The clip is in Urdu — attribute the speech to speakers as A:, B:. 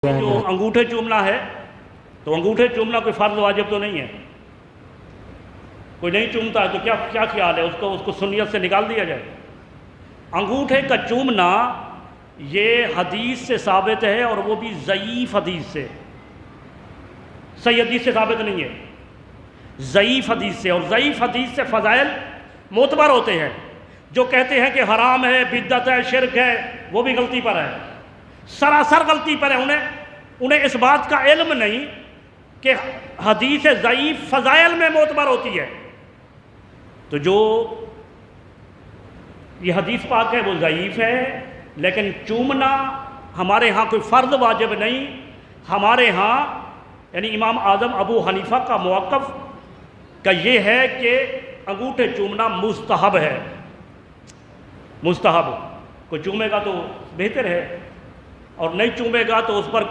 A: جو انگوٹھے چومنا ہے تو انگوٹھے چومنا کوئی فرض واجب تو نہیں ہے. کوئی نہیں چومتا ہے تو کیا خیال ہے اس کو سنیت سے نکال دیا جائے؟ انگوٹھے کا چومنا یہ حدیث سے ثابت ہے، اور وہ بھی ضعیف حدیث سے. صحیح حدیث سے ثابت نہیں ہے، ضعیف حدیث سے. اور ضعیف حدیث سے فضائل معتبر ہوتے ہیں. جو کہتے ہیں کہ حرام ہے، بدعت ہے، شرک ہے، وہ بھی غلطی پر ہے، سراسر غلطی پر ہے. انہیں اس بات کا علم نہیں کہ حدیث ضعیف فضائل میں معتبر ہوتی ہے. تو جو یہ حدیث پاک ہے وہ ضعیف ہے، لیکن چومنا ہمارے ہاں کوئی فرض واجب نہیں. ہمارے ہاں یعنی امام اعظم ابو حنیفہ کا موقف کا یہ ہے کہ انگوٹھے چومنا مستحب ہے. مستحب کوئی چومے گا تو بہتر ہے، اور نہیں چومے گا تو اس پر کوئی